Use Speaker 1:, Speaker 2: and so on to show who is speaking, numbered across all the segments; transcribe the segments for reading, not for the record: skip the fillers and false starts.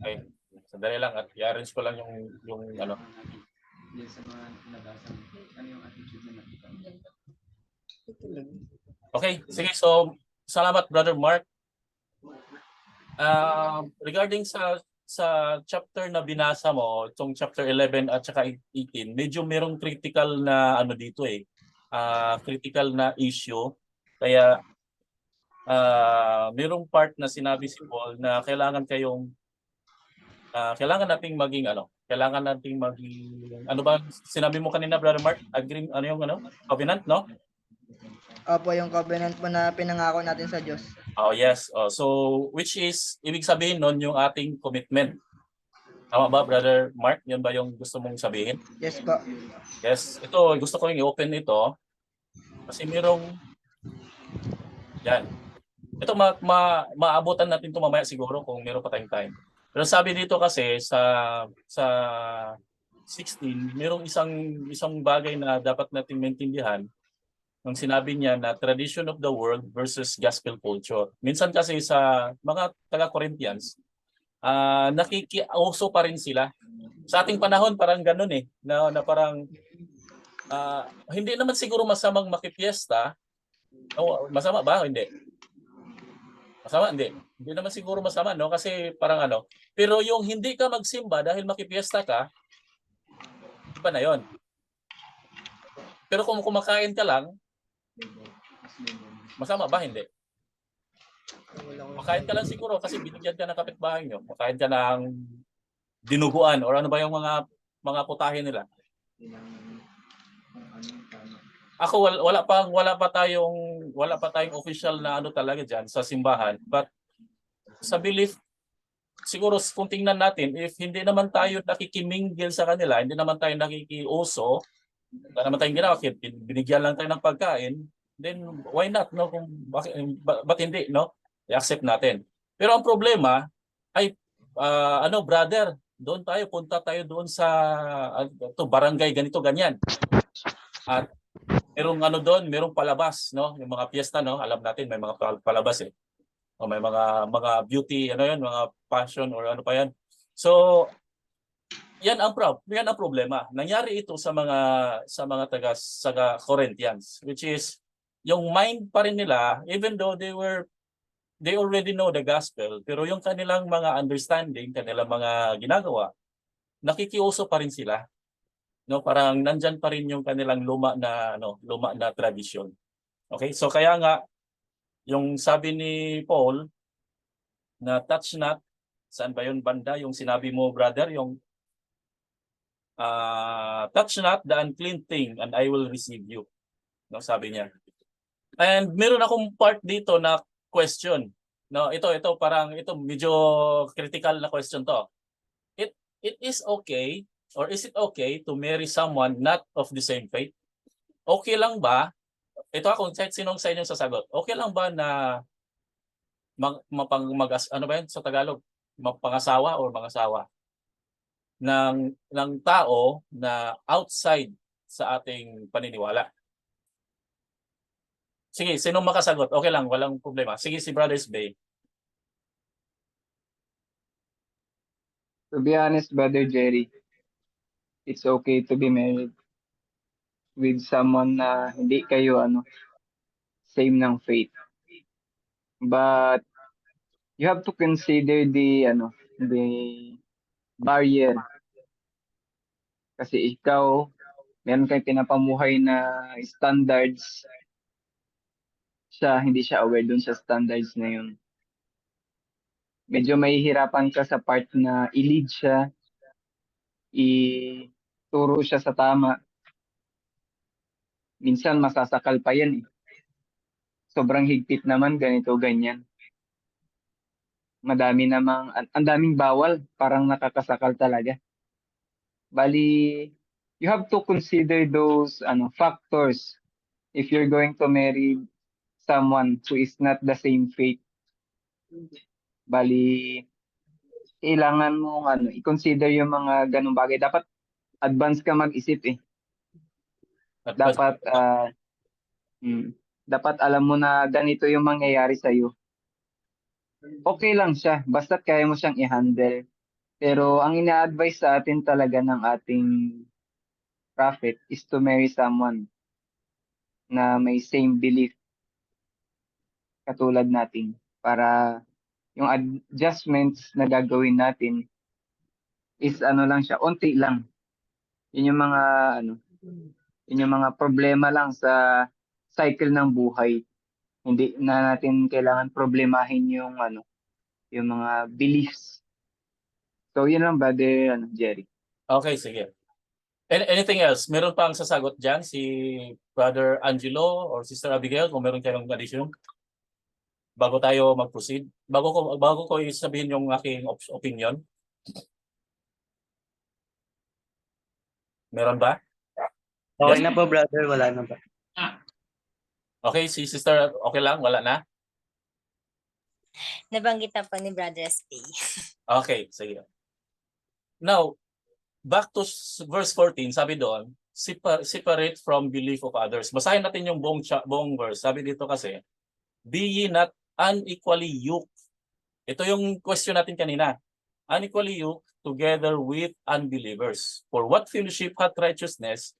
Speaker 1: Okay. Sandali lang at i-arrange ko lang yung ano. Okay, sige. So, salamat Brother Mark. Regarding sa chapter na binasa mo, itong chapter 11 at saka 18, medyo merong critical na ano dito eh. Critical na issue. Kaya merong part na sinabi si Paul na kailangan nating maging kailangan nating maging ano ba sinabi mo kanina Brother Mark? Agree ano yung covenant, no?
Speaker 2: Opo, yung covenant po na pinangako natin sa Diyos.
Speaker 1: Oh, yes. So which is ibig sabihin nun yung ating commitment. Tama ba, Brother Mark? Yan ba yung gusto mong sabihin?
Speaker 2: Yes po.
Speaker 1: Yes. Ito, gusto ko yung i-open ito kasi merong yan. Ito maabutan natin ito mamaya siguro kung meron pa tayong time. Pero sabi dito kasi sa 16, merong isang bagay na dapat nating maintindihan nung sinabi niya na tradition of the world versus gospel culture. Minsan kasi sa mga taga-Corinthians, nakikiuso pa rin sila. Sa ating panahon parang ganoon eh, na parang hindi naman siguro masamang makipiesta. Masama ba? Hindi. Masama? Hindi. Hindi naman siguro masama, no? Kasi parang pero yung hindi ka magsimba dahil makipiesta ka, iba na yon. Pero kung kumakain ka lang, masama ba? Hindi. Makain ka lang siguro kasi binigyan ka ng kapitbahay nyo. Makain ka ng dinuguan or ano ba yung mga putahe nila. Ako wala pa tayong official na talaga diyan sa simbahan, but sa belief siguro kung tingnan natin if hindi naman tayo nakikimingle sa kanila, hindi naman tayo nakikiuso, wala naman tayong ginawa, binigyan lang tayo ng pagkain, then why not, no? Kung bakit hindi, no? I-accept natin. Pero ang problema ay brother, punta tayo doon sa barangay ganito ganyan. At merong doon, merong palabas, no? Yung mga piyesta, no? Alam natin may mga palabas eh. O may mga beauty, mga fashion or ano pa yan. So, yan ang problema. Nangyari ito sa mga taga Corinthians, which is yung mind pa rin nila, even though they already know the gospel, pero yung kanilang mga understanding, kanilang mga ginagawa, nakikiuso pa rin sila. No, parang nandyan pa rin yung kanilang luma na tradisyon. Okay? So kaya nga yung sabi ni Paul na touch not, saan ba yun banda yung sinabi mo brother, yung touch not the unclean thing and I will receive you. No, sabi niya. And meron akong part dito na question. No, ito parang ito medyo critical na question to. It is okay or is it okay to marry someone not of the same faith? Okay lang ba? Ito ako, sinong sa inyong sasagot. Okay lang ba na ano ba yan sa Tagalog? Mapangasawa or mangasawa ng tao na outside sa ating paniniwala? Sige, sinong makasagot? Okay lang, walang problema. Sige, si Brothers Bay.
Speaker 3: To be honest, Brother Jerry, it's okay to be married with someone na hindi kayo same ng faith. But you have to consider the barrier. Kasi ikaw, meron kang pinapamuhay na standards. Hindi siya aware dun sa standards na yun. Medyo mahihirapan ka sa part na i-lead siya, ituro siya sa tama. Minsan masasakal pa yan eh. Sobrang higpit naman, ganito, ganyan. Ang daming bawal, parang nakakasakal talaga. Bali, you have to consider those factors if you're going to marry someone who is not the same faith. Bali, kailangan mo i-consider yung mga ganung bagay. Dapat advance ka mag-isip eh. Dapat alam mo na ganito yung mangyayari sa iyo. okay lang siya. Basta't kaya mo siyang i-handle. Pero ang ina-advise sa atin talaga ng ating prophet is to marry someone na may same belief katulad natin para yung adjustments na gagawin natin is ano lang siya, onti lang. Yun yung mga ano, yun yung mga problema lang sa cycle ng buhay. Hindi na natin kailangan problemahin yung ano, yung mga beliefs. So yun lang brother ano, Jerry.
Speaker 1: Okay, sige. Anything else? Meron pang sasagot dyan si Brother Angelo or Sister Abigail kung meron kayong addition bago tayo mag-proceed. Bago ko isabihin yung aking opinion. Meron ba?
Speaker 4: Okay
Speaker 1: Yes?
Speaker 4: na po, brother. Wala na ba?
Speaker 1: Okay, si Sister okay lang, wala na.
Speaker 5: Nabanggit na po ni Brother SB.
Speaker 1: Okay, sige. Now, back to verse 14, sabi doon, separate from belief of others. Basahin natin yung buong verse. Sabi dito kasi, be ye not unequally yoked. Ito yung question natin kanina. Unequally yoked together with unbelievers. For what fellowship hath righteousness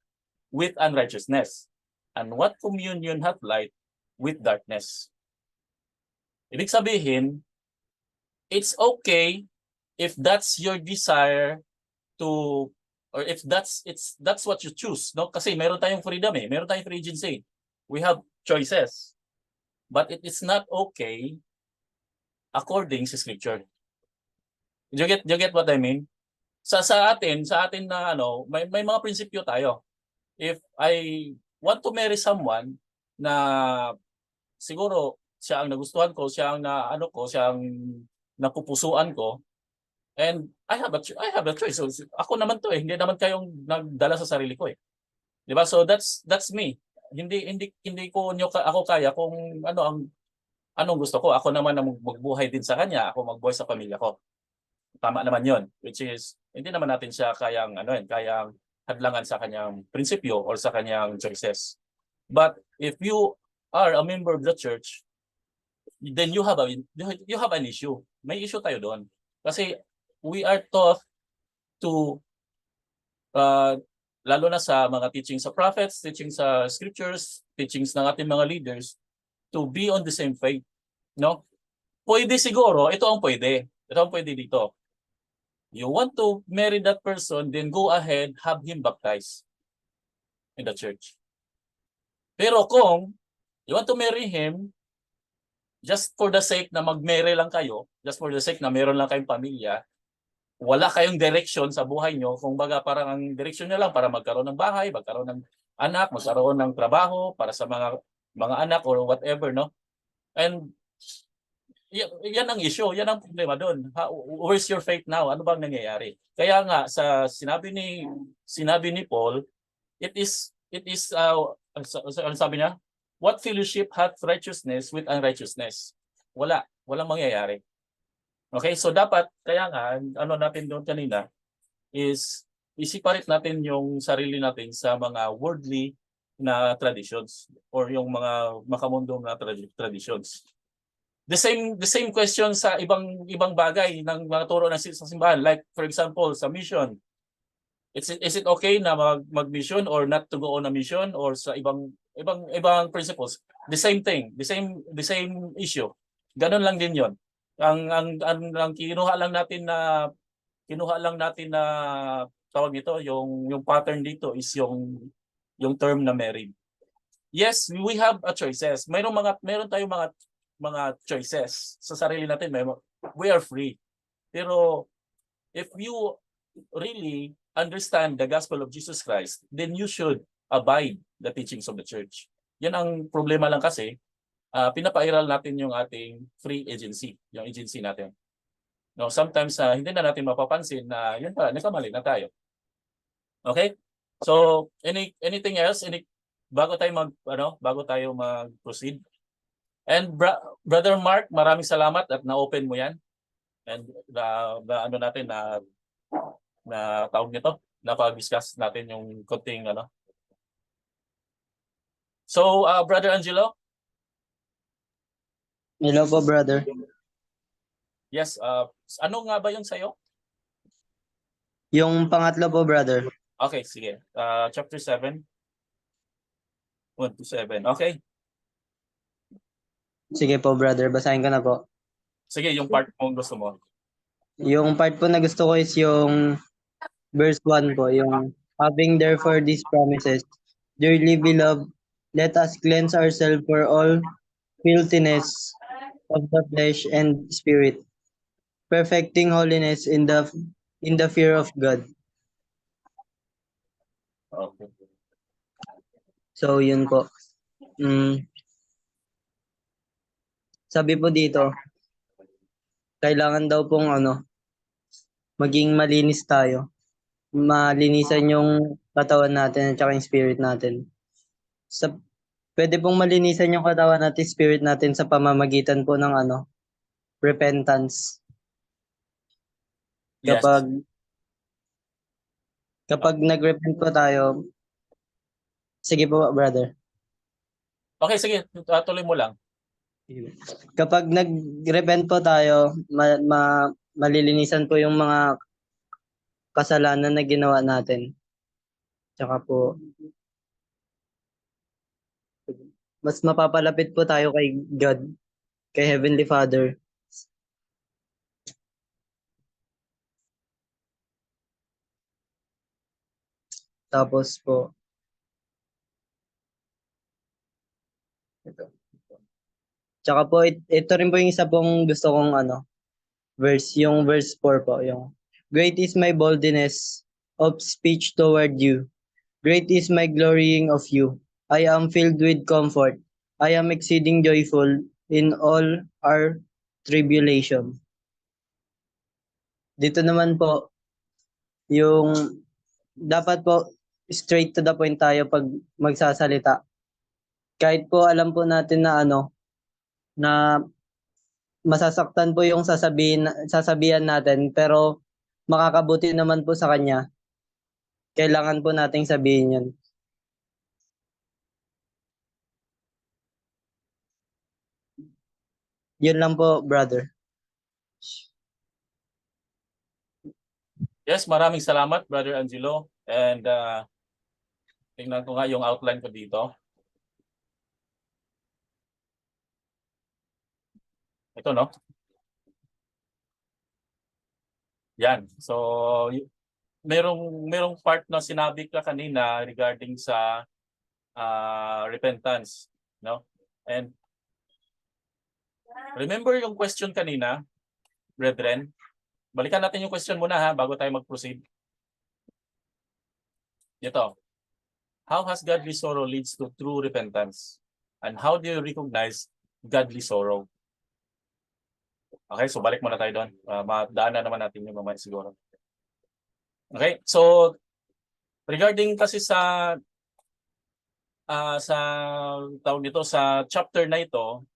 Speaker 1: with unrighteousness? And what communion hath light with darkness? Ibig sabihin, it's okay if that's your desire to, or if that's what you choose, no? Kasi meron tayong freedom meron tayong free agency. We have choices. But it is not okay according sa scripture. You get what I mean? Sa atin na ano, may mga prinsipyo tayo. If I want to marry someone na siguro siya ang nagustuhan ko, siya ang siya ang napupusuan ko, and I have a choice. So, ako naman to hindi naman kayong nagdala sa sarili ko 'Di ba? So that's me. Hindi ko ako kaya kung anong gusto ko. Ako naman ang magbuhay din sa kanya, ako magbuhay sa pamilya ko. Tama naman 'yon, which is hindi naman natin siya kayang kayang hadlangan sa kanyang prinsipyo or sa kanyang choices. But if you are a member of the church, then you have an issue. May issue tayo doon. Kasi we are taught to lalo na sa mga teachings sa prophets, teachings sa scriptures, teachings ng ating mga leaders to be on the same faith, no? Pwede siguro, ito ang pwede dito. You want to marry that person, then go ahead, have him baptized in the church. Pero kung you want to marry him just for the sake na mag-marry lang kayo, just for the sake na meron lang kayong pamilya, wala kayong direction sa buhay nyo, kung baga parang ang direction nyo lang para magkaroon ng bahay, magkaroon ng anak, magkaroon ng trabaho para sa mga anak or whatever, no? And yan ang issue, yan ang problema doon. Where's your faith now? Ano bang nangyayari? Kaya nga sa sinabi ni Paul, it is ano sabi niya? What fellowship hath righteousness with unrighteousness? Walang mangyayari. Okay, so dapat kaya nga natin doon kanina is i-separate natin yung sarili natin sa mga worldly na traditions or yung mga makamundong na traditions. The same question sa ibang bagay ng mga turo ng sa simbahan, like for example sa mission. Is it okay na mag-mission or not to go on a mission, or sa ibang principles? The same thing, the same issue. Ganun lang din 'yon. Ang kinuha lang natin na tawag nito, yung pattern dito is yung term na married. Yes, we have a choices. Meron tayong mga choices sa sarili natin. We are free. Pero if you really understand the gospel of Jesus Christ, then you should abide the teachings of the church. Yan ang problema lang kasi, pinapairal natin yung ating free agency, yung agency natin. No, sometimes hindi na natin mapapansin na yun pala, nagkamali na tayo. Okay? So, anything else? Bago tayo mag-proceed? And Brother Mark, maraming salamat at na-open mo 'yan. And na tawag nito, napag-discuss natin yung konting So, Brother Angelo?
Speaker 4: Hello po, brother.
Speaker 1: Yes, ano nga ba yung sa'yo?
Speaker 6: Yung pangatlo po, brother.
Speaker 1: Okay, sige. Chapter 7. 1 to 7. Okay.
Speaker 6: Sige po, brother. Basahin ko na po.
Speaker 1: Sige, yung part mo gusto mo.
Speaker 6: Yung part po na gusto ko is yung verse 1 po. Yung having therefore these promises, dearly beloved, let us cleanse ourselves for all filthiness of the flesh and spirit, perfecting holiness in the fear of God.
Speaker 1: Okay.
Speaker 6: So, yun po. Sabi po dito, kailangan daw pong maging malinis tayo. Malinisan yung katawan natin at saka yung spirit natin. Pwede pong malinisan yung katawan natin, spirit natin sa pamamagitan po ng repentance.
Speaker 1: Yes.
Speaker 6: Kapag nag-repent po tayo, sige po, brother.
Speaker 1: Okay, sige. Tuloy mo lang.
Speaker 6: Kapag nag-repent po tayo, malilinisan po yung mga kasalanan na ginawa natin. Tsaka po, mas mapapalapit po tayo kay God, kay Heavenly Father. Tapos po, tsaka po, ito rin po yung isa pong gusto kong verse, yung verse 4 po, yung great is my boldness of speech toward you. Great is my glorying of you. I am filled with comfort. I am exceeding joyful in all our tribulation. Dito naman po, yung dapat po straight to the point tayo pag magsasalita. Kahit po alam po natin na na masasaktan po yung sasabihan natin, pero makakabuti naman po sa kanya. Kailangan po nating sabihin yun. Yun lang po, brother.
Speaker 1: Yes, maraming salamat, Brother Angelo. And tingnan ko nga yung outline ko dito. Ito, no? Yan. So, merong part na sinabi ka kanina regarding sa repentance, no? And remember yung question kanina, brethren? Balikan natin yung question muna ha bago tayo mag-proceed. Ito. How has godly sorrow leads to true repentance? And how do you recognize godly sorrow? Okay, so balik muna tayo doon. Madaanan naman natin yung mamaya siguro. Okay, so regarding kasi sa tawag dito sa chapter na ito,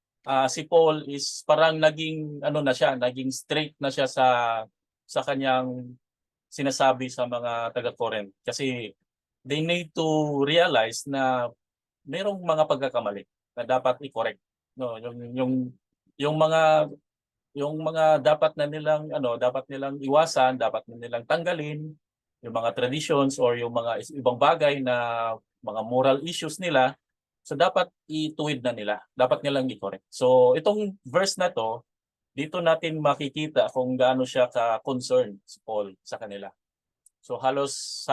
Speaker 1: si Paul is parang naging naging straight na siya sa kanyang sinasabi sa mga taga-Corinth kasi they need to realize na mayroong mga pagkakamali na dapat i-correct, no, yung mga dapat nilang iwasan, dapat nilang tanggalin yung mga traditions or yung mga ibang bagay na mga moral issues nila. So dapat ituwid na nila. Dapat nilang i-correct. So itong verse na to, dito natin makikita kung gaano siya ka-concerned si Paul sa kanila. So halos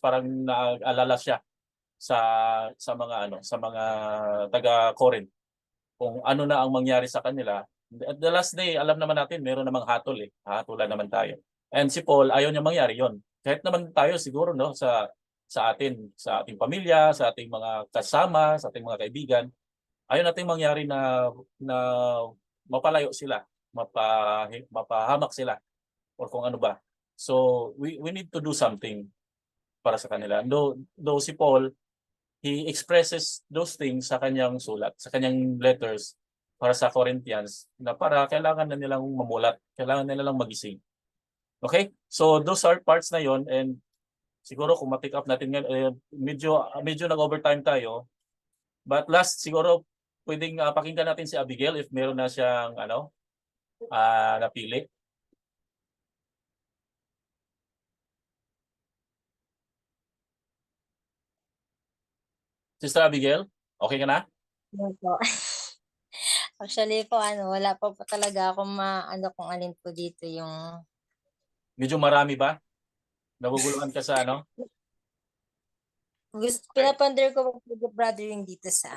Speaker 1: parang naalala siya sa mga taga-Corinth kung ano na ang mangyari sa kanila. At the last day, alam naman natin meron namang hatol eh. Hatulan naman tayo. And si Paul ayaw niya mangyari 'yon. Kahit naman tayo siguro sa ating pamilya, sa ating mga kasama, sa ating mga kaibigan, ayaw nating mangyari na mapalayo sila, mapahamak sila or kung ano ba. So we need to do something para sa kanila. Though si Paul, he expresses those things sa kanyang sulat, sa kanyang letters para sa Corinthians na kailangan na nilang mamulat, kailangan na nilang magising. Okay? So those are parts na yon, and siguro kung ma-pick up natin medyo nag-overtime tayo. But last siguro pwedeng pakinggan natin si Abigail if meron na siyang napili? Sister Abigail, okay ka na?
Speaker 5: Ano po. Actually po, wala pa po talaga akong maano kung alin po dito yung
Speaker 1: Medyo marami ba? Naguguluhan ka sa ano?
Speaker 5: pinaponder ko po brother yung dito sa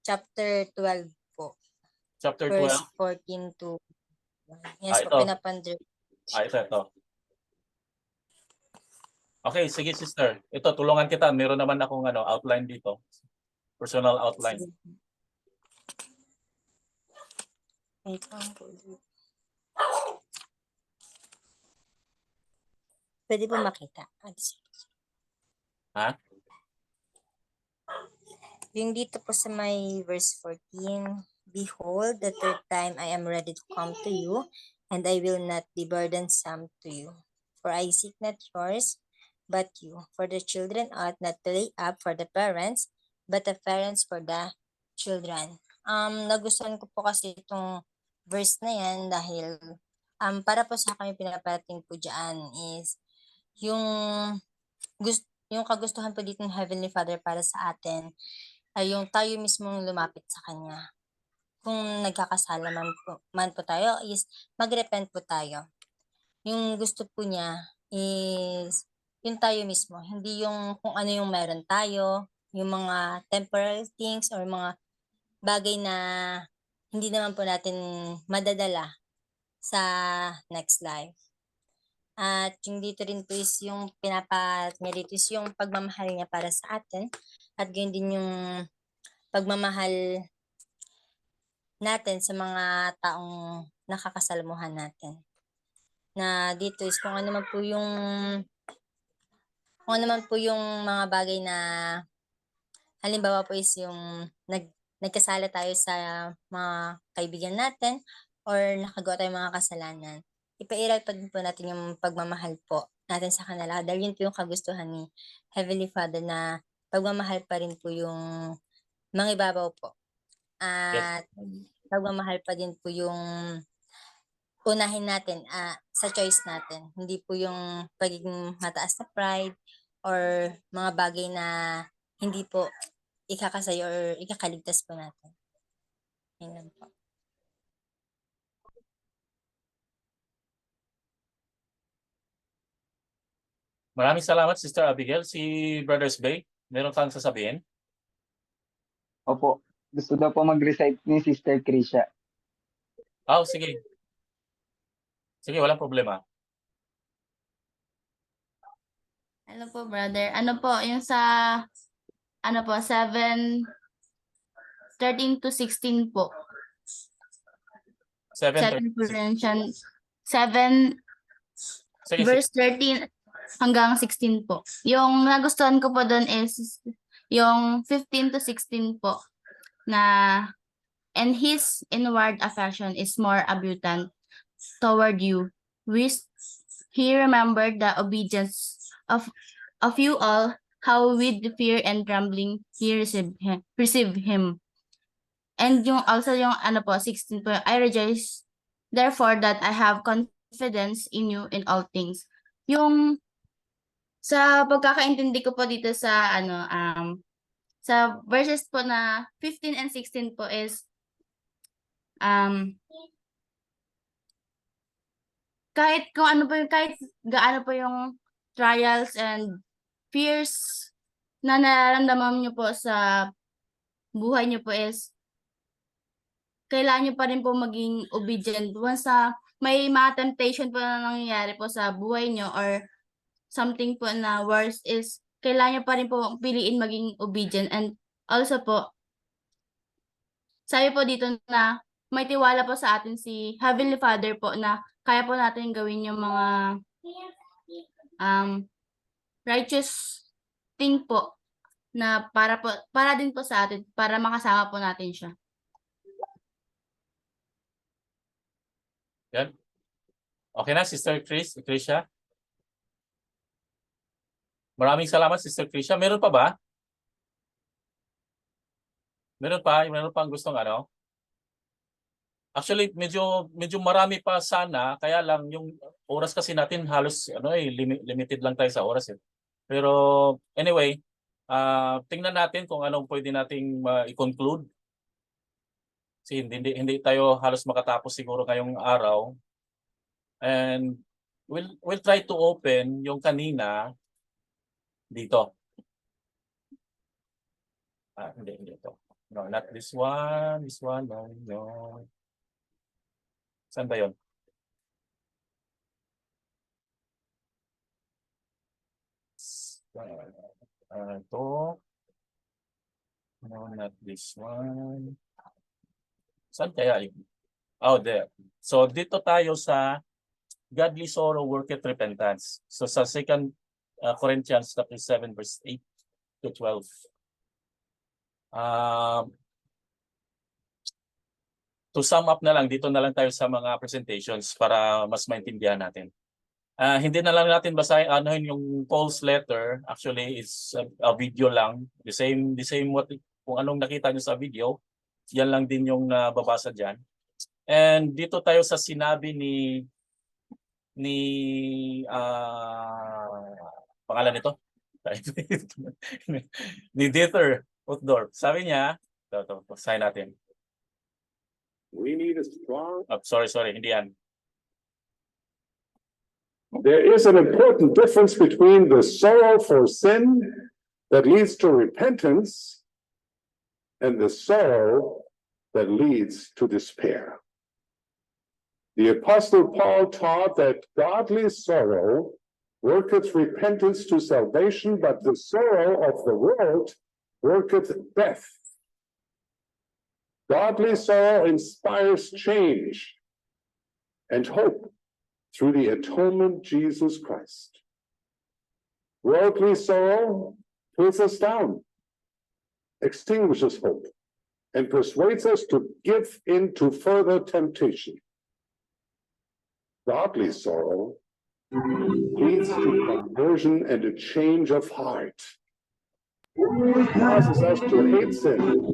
Speaker 5: chapter 12 po,
Speaker 1: Chapter
Speaker 5: verse
Speaker 1: 12?
Speaker 5: 14 to yes po,
Speaker 1: Ito.
Speaker 5: pinaponder.
Speaker 1: Ito. Okay, sige sister. Ito, tulungan kita. Meron naman akong outline dito. Personal outline.
Speaker 5: Sige. Wait lang po. Pwede po makita.
Speaker 1: Ha?
Speaker 5: Yung dito po sa may verse 14, Behold, the third time I am ready to come to you, and I will not be burdensome to you. For I seek not yours, but you. For the children ought not to lay up for the parents, but the parents for the children. Nagustuhan ko po kasi itong verse na yan dahil para po sa kami pinaparating po dyan is yung yung kagustuhan po dito ng Heavenly Father para sa atin ay yung tayo mismong lumapit sa Kanya. Kung nagkakasala man po tayo is mag-repent po tayo. Yung gusto po niya is yung tayo mismo, hindi yung kung ano yung meron tayo, yung mga temporary things or mga bagay na hindi naman po natin madadala sa next life. At yung dito rin po is yung niya dito is yung pagmamahal niya para sa atin at ganyan din yung pagmamahal natin sa mga taong nakakasalamuhan natin. Na dito is kung ano man po yung mga bagay na halimbawa po is yung nagkasala tayo sa mga kaibigan natin or nakagawa tayo mga kasalanan. Ipairal pa din po natin yung pagmamahal po natin sa kanila. Dahil yun po yung kagustuhan ni Heavenly Father na pagmamahal pa rin po yung mga ibabaw po. At pagmamahal pa din po yung unahin natin sa choice natin. Hindi po yung pagiging mataas na pride or mga bagay na hindi po ikakasay or ikakaligtas po natin. Yun lang po.
Speaker 1: Maraming salamat, Sister Abigail. Si Brothers Bay, meron kang sasabihin?
Speaker 3: Opo. Gusto daw po mag-recite ni Sister Krisha.
Speaker 1: Sige. Sige, walang problema.
Speaker 7: Ano po, brother? Ano po, yung sa, 7:13 to 16 po.
Speaker 1: 7:30.
Speaker 7: 2 Corinthians 7,
Speaker 1: Sige,
Speaker 7: verse 13 hanggang 16 po. Yung nagustuhan ko po doon is yung 15 to 16 po na and his inward affection is more abundant toward you, which he remembered the obedience of you all, how with fear and trembling he received him. And yung also yung 16 po, I rejoice therefore that I have confidence in you in all things. Yung sa pagkakaintindi ko po dito sa sa verses po na 15 and 16 po is kahit kung ano po yung kahit gaano po yung trials and fears na nararamdaman niyo po sa buhay niyo po is kailangan niyo pa rin po maging obedient once sa may mga temptation po na nangyayari po sa buhay niyo or something po na worse is kailangan niyo pa rin po piliin maging obedient. And also po sabi po dito na may tiwala po sa atin si Heavenly Father po na kaya po natin gawin yung mga righteous thing po na para din po sa atin, para makasama po natin siya.
Speaker 1: Yan. Okay na, Sister Krisha? Maraming salamat, Sister Krisha. Meron pa ba? Meron pa ang gustong Actually, medyo marami pa sana, kaya lang yung oras kasi natin halos limited lang tayo sa oras eh. Pero anyway, tingnan natin kung anong pwede nating i-conclude. Kasi hindi tayo halos makatapos siguro ngayong araw. And we'll try to open yung kanina dito. Hindi ito. No, not this one. This one, no. Saan ba yun? Ito. No, not this one. Saan kaya yun? Oh, there. So, dito tayo sa godly sorrow worketh repentance. So, sa 2 Corinthians chapter 7, verse 8 to 12. To sum up na lang, dito na lang tayo sa mga presentations para mas maintindihan natin. Hindi na lang natin basahin yung Paul's letter. Actually, it's a video lang. The same what kung anong nakita nyo sa video, yan lang din yung nababasa dyan. And dito tayo sa sinabi ni pangalan nito? ni Dieter Uchtdorf. Sabi niya, ito, basahin natin.
Speaker 8: We need a strong.
Speaker 1: Sorry, hindi yan.
Speaker 8: There is an important difference between the sorrow for sin that leads to repentance and the sorrow that leads to despair. The Apostle Paul taught that godly sorrow worketh repentance to salvation, but the sorrow of the world worketh death. Godly sorrow inspires change and hope through the atonement Jesus Christ. Worldly sorrow pulls us down, extinguishes hope, and persuades us to give in to further temptation. Godly sorrow leads to conversion and a change of heart. It causes us to hate sin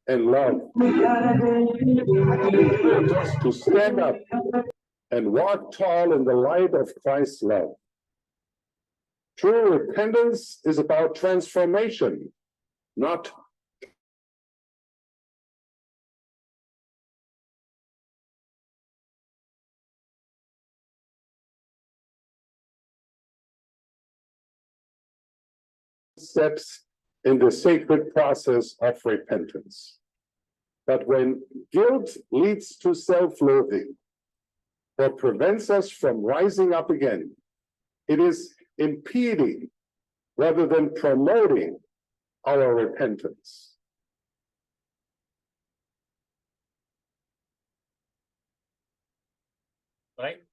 Speaker 8: and love. It encourages us to stand up and walk tall in the light of Christ's love. True repentance is about transformation, not steps in the sacred process of repentance. But when guilt leads to self-loathing or prevents us from rising up again, it is impeding rather than promoting our repentance.
Speaker 1: Right?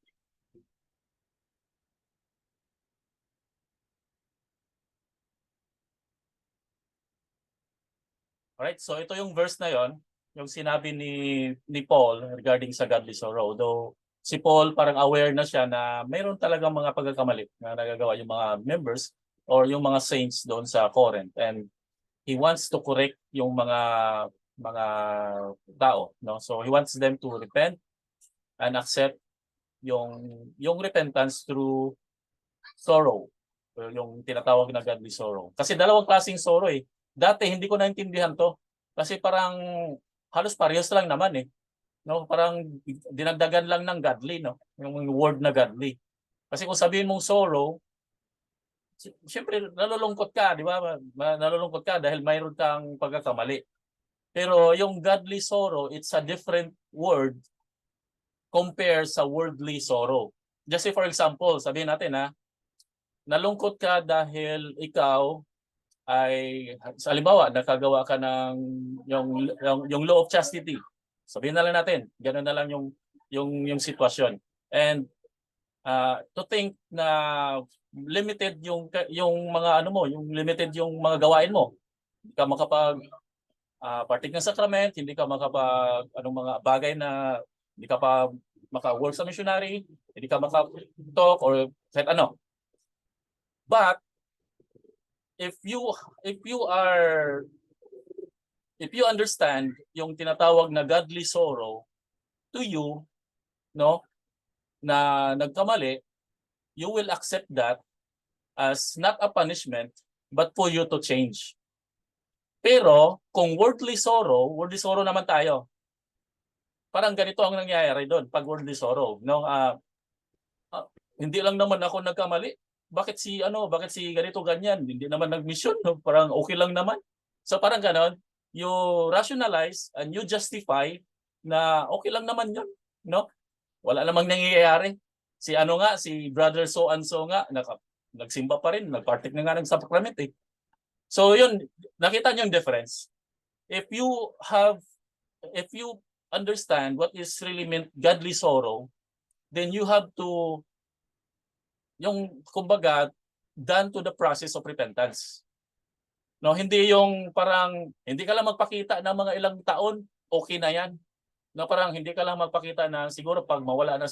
Speaker 1: Alright, so ito yung verse na yon, yung sinabi ni Paul regarding sa godly sorrow. Though si Paul parang aware na siya na mayroon talagang mga pagkakamali na nagagawa yung mga members or yung mga saints doon sa Corinth, and he wants to correct yung mga tao, no? So he wants them to repent and accept yung repentance through sorrow, yung tinatawag na godly sorrow. Kasi dalawang klaseng sorrow eh. Dati hindi ko naintindihan to kasi parang halos parehas lang naman eh. No, parang dinagdagan lang ng godly, no? Yung word na godly. Kasi kung sabihin mong sorrow, siyempre nalulungkot ka, di ba? Nalulungkot ka dahil mayroon kang pagkakamali. Pero yung godly sorrow, it's a different word compare sa worldly sorrow. Just say for example, sabihin natin nalungkot ka dahil ikaw ay sa halimbawa nakagawa ka ng yung law of chastity. Sabihin na lang natin, ganoon na lang yung sitwasyon. And to think na limited yung mga yung limited yung mga gawain mo. Hindi ka makapag partik ng sacrament, hindi ka makapag mga bagay na hindi ka pa maka-work sa missionary, hindi ka maka-talk or kahit ano. But if you understand yung tinatawag na godly sorrow, to you, no, na nagkamali, you will accept that as not a punishment, but for you to change. Pero kung worldly sorrow naman tayo. Parang ganito ang nangyayari doon pag worldly sorrow, no? Hindi lang naman ako nagkamali. Bakit si ganito ganyan? Hindi naman nag-mission, no? Parang okay lang naman. So parang ganon, you rationalize and you justify na okay lang naman 'yun, no? Wala namang nangyayari. Si brother so and so nga nagsimba pa rin, nagpartik na nga ng sacrament eh. So yun, nakita niyo yung difference. If you understand what is really meant godly sorrow, then you have to yung kumbaga done to the process of repentance. No, hindi yung parang hindi ka lang magpakita ng mga ilang taon, okay na 'yan. No, parang hindi ka lang magpakita na siguro pag mawala na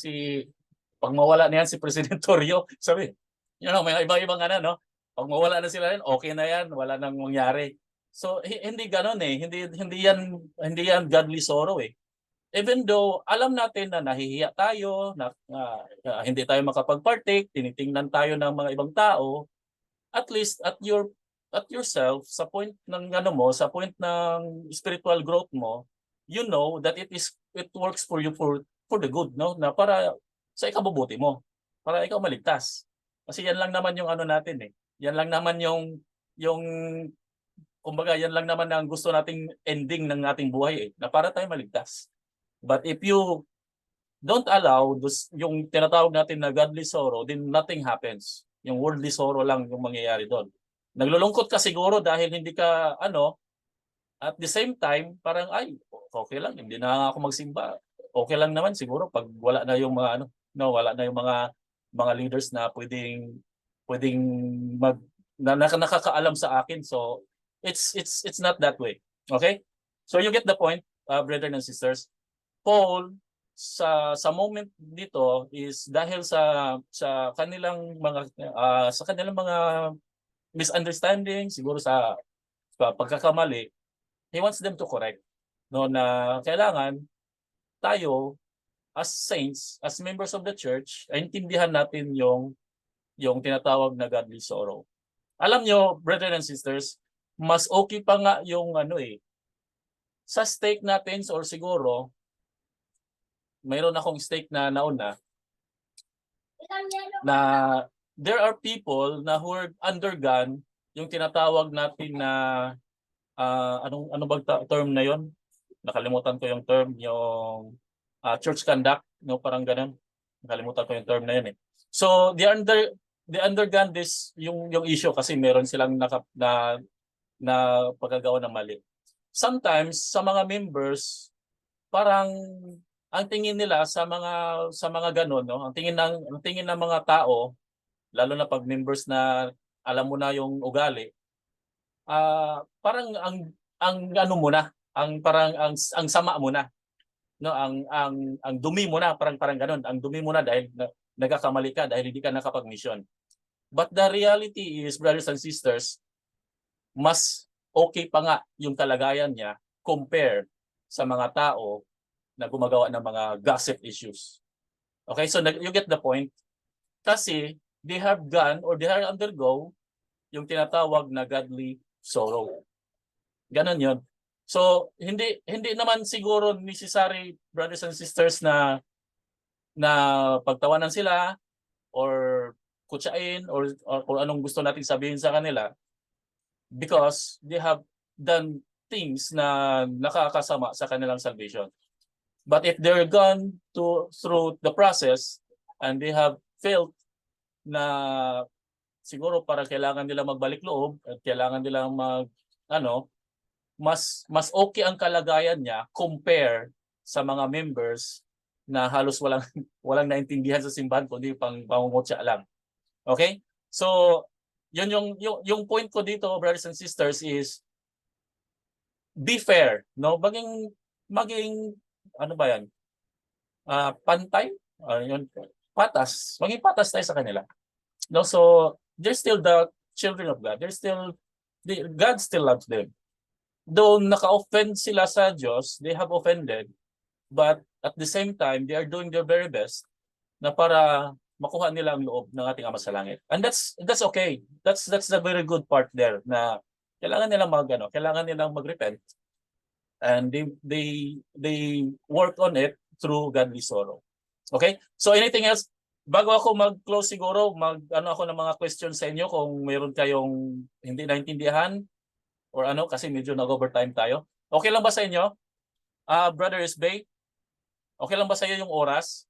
Speaker 1: yan si President Torrio, sabi, may iba-ibang no? Pag mawala na sila yan, okay na yan, wala nang mangyari. So hindi ganoon eh, hindi yan godly sorrow eh. Even though alam natin na nahihiya tayo, na hindi tayo makapag-partake, tinitingnan tayo ng mga ibang tao, at least at yourself sa point ng sa point ng spiritual growth mo, you know that it works for you for the good, no? Na para sa ikabubuti mo, para ikaw maligtas. Kasi yan lang naman yung natin eh. Yan lang naman yung kumbaga yan lang naman ang gusto nating ending ng ating buhay eh, na para tayo maligtas. But if you don't allow yung tinatawag natin na godly sorrow, then nothing happens. Yung worldly sorrow lang yung mangyayari doon. Naglulungkot ka siguro dahil hindi ka at the same time parang okay lang, hindi na ako magsimba. Okay lang naman siguro pag wala na yung mga wala na yung mga leaders na pwedeng nakakaalam sa akin. So it's not that way. Okay? So you get the point, brethren and sisters. Paul sa moment dito is dahil sa kanilang mga misunderstanding, siguro sa pagkakamali, he wants them to correct, no, na kailangan tayo as saints, as members of the church, ay intindihan natin yung tinatawag na godly sorrow. Alam nyo, brethren and sisters, mas okay pa nga yung sa stake natin, or siguro mayroon akong stake na nauna na there are people na who are undergone yung tinatawag natin na ano bang term na yon? Nakalimutan ko yung term, yung church conduct, no, parang ganun. Nakalimutan ko yung term na yun eh. So they undergone this yung issue kasi meron silang na pagkagawa ng mali. Sometimes sa mga members parang ang tingin nila sa mga ganun, no, ang tingin ng mga tao, lalo na pag members na alam mo na yung ugali, parang ang sama mo na, no, ang dumi mo na, parang ganun, ang dumi mo na dahil nagkakamali ka, dahil hindi ka nakapag-mission. But the reality is, brothers and sisters, mas okay pa nga yung kalagayan niya compare sa mga tao na gumagawa ng mga gossip issues. Okay, so you get the point. Kasi they have gone or they have undergo yung tinatawag na godly sorrow. Ganon yun. So hindi naman siguro necessary, brothers and sisters, na pagtawanan sila or kutsain or anong gusto nating sabihin sa kanila, because they have done things na nakakasama sa kanilang salvation. But if they're gone through the process and they have felt na siguro para kailangan nila magbalik loob at kailangan nila mas okay ang kalagayan niya compare sa mga members na halos walang naintindihan sa simbahan kundi pangungutya lang. Okay? So, yun yung point ko dito, brothers and sisters, is be fair, no? Maging ano ba yan? Pantay? Patas. Maging patas tayo sa kanila. No, so they're still the children of God. God still loves them. Though naka-offend sila sa Diyos, they have offended, but at the same time, they are doing their very best na para makuha nila ang loob ng ating Ama sa Langit. And that's okay. That's the very good part there na kailangan nilang kailangan nilang mag-repent, and they work on it through godly sorrow. Okay? So anything else? Bago ako mag-close siguro, ako ng mga questions sa inyo kung mayroon kayong hindi naintindihan or kasi medyo nag-overtime tayo. Okay lang ba sa inyo? Brother Isbay, okay lang ba sa iyo yung oras?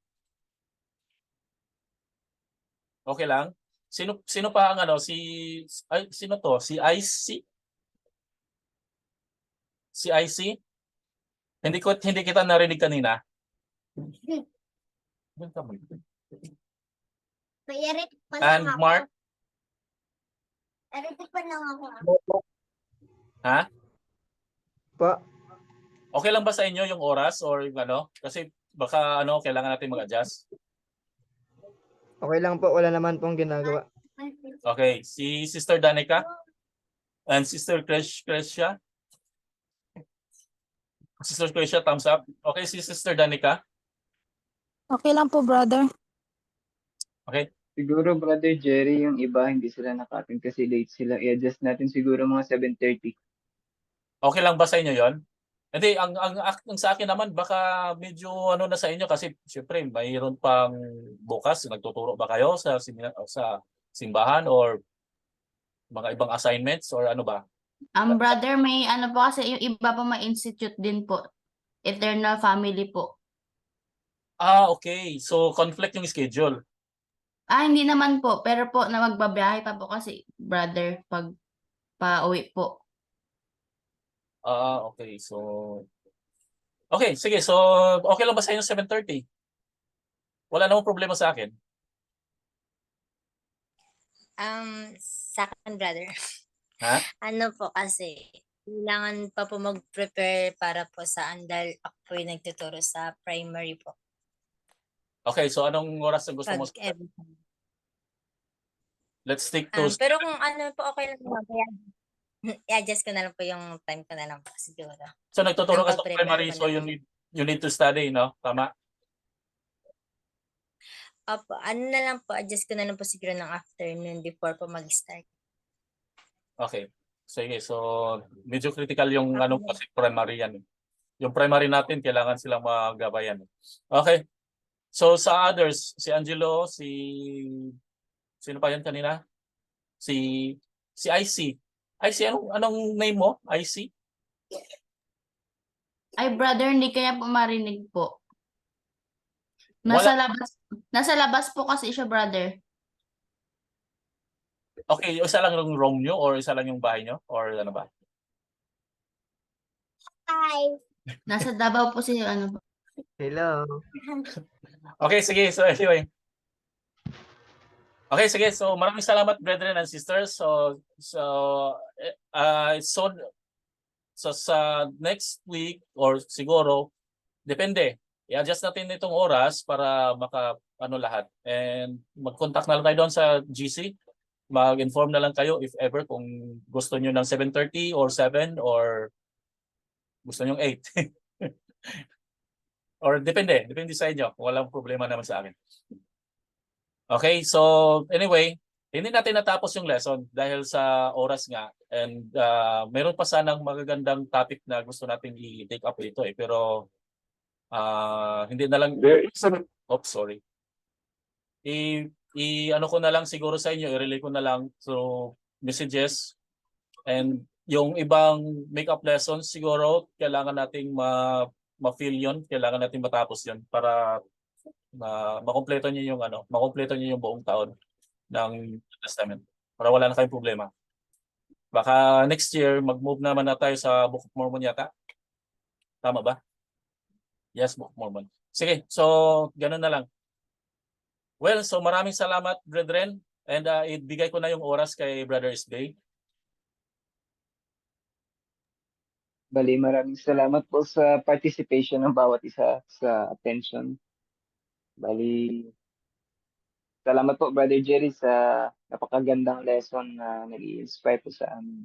Speaker 1: Okay lang? Sino pa ang sino to? Si IC? Si IC? Hindi kita narinig kanina. And Mark? Ha?
Speaker 2: Po.
Speaker 1: Okay lang ba sa inyo yung oras or yung kasi baka kailangan natin mag-adjust.
Speaker 2: Okay lang po, wala naman pong ginagawa.
Speaker 1: Okay, si Sister Danica and Sister Crescia. Sister Crescia, thumbs up. Okay, si Sister Danica.
Speaker 9: Okay lang po, brother.
Speaker 1: Okay.
Speaker 3: Siguro, Brother Jerry, yung iba hindi sila nakatin kasi late sila. I-adjust natin siguro mga 7:30.
Speaker 1: Okay lang ba sa inyo 'yon? Hindi, ang sa akin naman baka medyo na sa inyo kasi syempre mayroon pang bukas. Nagtuturo ba kayo sa simbahan or mga ibang assignments or ano ba?
Speaker 7: Brother, may po kasi yung iba pa may institute din po. Eternal Family po.
Speaker 1: Okay. So conflict yung schedule.
Speaker 7: Hindi naman po. Pero po na magbabiyahe pa po kasi, brother, pag pauwi po.
Speaker 1: Okay. So okay, sige. So okay lang ba sa inyo 7:30? Wala namang problema sa akin.
Speaker 5: Sa akin, brother.
Speaker 1: Ha?
Speaker 5: Ano po kasi, kailangan pa po mag-prepare para po sa dahil ako po yung nagtuturo sa primary po.
Speaker 1: Okay, so anong oras ang gusto mo? Let's stick to
Speaker 5: Pero kung po, okay lang mamaya. I-adjust ko na lang po yung time ko na lang po siguro.
Speaker 1: So nagtuturo ka sa
Speaker 5: Prepare
Speaker 1: primary,
Speaker 5: ko
Speaker 1: so
Speaker 5: na
Speaker 1: you need to study, no? Tama?
Speaker 5: Opo, na lang po, adjust ko na lang po siguro ng afternoon before po mag-start.
Speaker 1: Okay. Sige, so medyo critical yung kasi primary yan. Yung primary natin, kailangan silang magabayan. Okay. So sa others, si Angelo, sino pa yan kanina? Si IC. IC, anong name mo? IC?
Speaker 7: Brother, hindi kaya po marinig po. Nasa labas po kasi siya, brother.
Speaker 1: Okay, isa lang yung room nyo or isa lang yung bahay nyo? Or ano ba?
Speaker 5: Hi!
Speaker 7: Nasa Davao po si
Speaker 2: Hello.
Speaker 1: Okay, sige. So anyway. Okay, sige. So maraming salamat, brethren and sisters. So sa next week or siguro, depende. I-adjust natin itong oras para lahat. And mag-contact na lang tayo doon sa GC. Mag-inform na lang kayo if ever kung gusto nyo ng 7:30 or 7 or gusto nyo 8. Or depende sa inyo. Walang problema naman sa akin. Okay, so anyway, hindi natin natapos yung lesson dahil sa oras nga. And meron pa sanang magagandang topic na gusto nating i-take up dito pero hindi na lang. Sorry. Ano ko na lang siguro sa inyo, i-relay ko na lang through messages. And yung ibang makeup lessons siguro kailangan nating ma-fill yun, kailangan nating matapos yun para makompleto niyo yung buong taon ng Testament para wala na kayong problema. Baka next year mag-move naman na tayo sa Book of Mormon yata. Tama ba? Yes, Book of Mormon. Sige, so ganun na lang. Well, so maraming salamat, brethren, and ibigay ko na yung oras kay Brother Isbay.
Speaker 3: Bali, maraming salamat po sa participation ng bawat isa sa attention. Bali, salamat po, Brother Jerry, sa napakagandang lesson na nag-i-inspire po sa amin.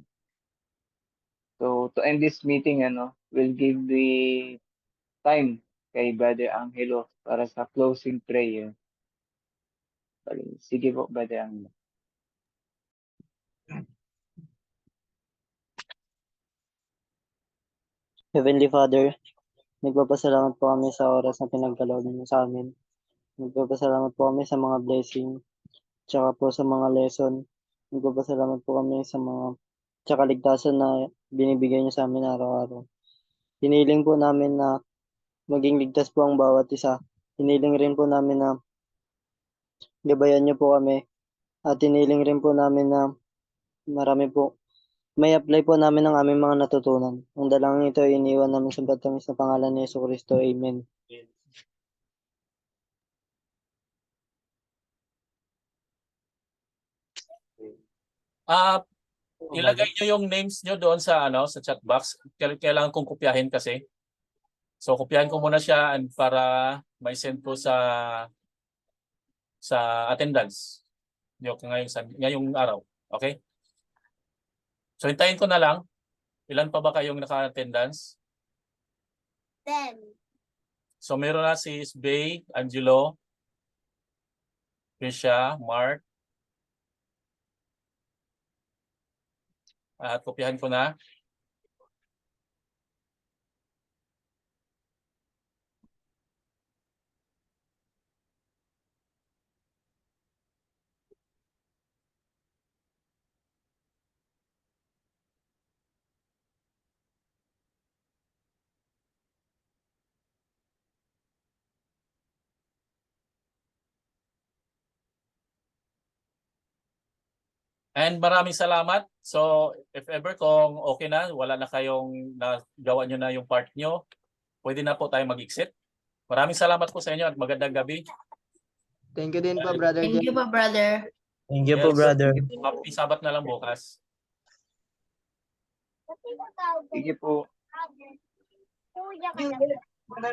Speaker 3: So, to end this meeting, we'll give the time kay Brother Angelo para sa closing prayer. Sige po, Brother Angelo.
Speaker 6: Heavenly Father, nagpapasalamat po kami sa oras na pinagkaloob niyo sa amin. Nagpapasalamat po kami sa mga blessing, tsaka po sa mga lesson. Nagpapasalamat po kami sa mga tsaka ligtasan na binibigay niyo sa amin araw-araw. Hiniling po namin na maging ligtas po ang bawat isa. Hiniling rin po namin na gabayan niyo po kami. At hiniling rin po namin na marami po may apply po namin ang aming mga natutunan. Ang dalangin ito ay iniwan namin sa batamis na pangalan ni Yesu Cristo. Amen.
Speaker 1: Ah, ilagay nyo yung names nyo doon sa sa chat box. Kailangan kong kopyahin kasi. So kopyahin ko muna siya and para may send ko sa attendance. Yung ngayong araw. Okay? So hintayin ko na lang. Ilan pa ba kayong naka-attendance?
Speaker 7: 10.
Speaker 1: So meron na si Bay, Angelo, Krisha, Mark. At kopyahin ko na. And maraming salamat. So if ever kung okay na, wala na kayong nagawa nyo na yung part nyo, pwede na po tayo mag-exit. Maraming salamat po sa inyo at magandang gabi.
Speaker 2: Thank you din po, Brother
Speaker 7: Thank you
Speaker 2: Jerry.
Speaker 7: po, brother.
Speaker 6: Thank you po,
Speaker 1: Yes.
Speaker 6: brother.
Speaker 1: Happy Sabat na lang bukas.
Speaker 3: Sige po.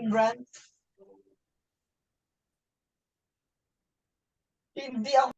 Speaker 2: Brand. Hindi ako.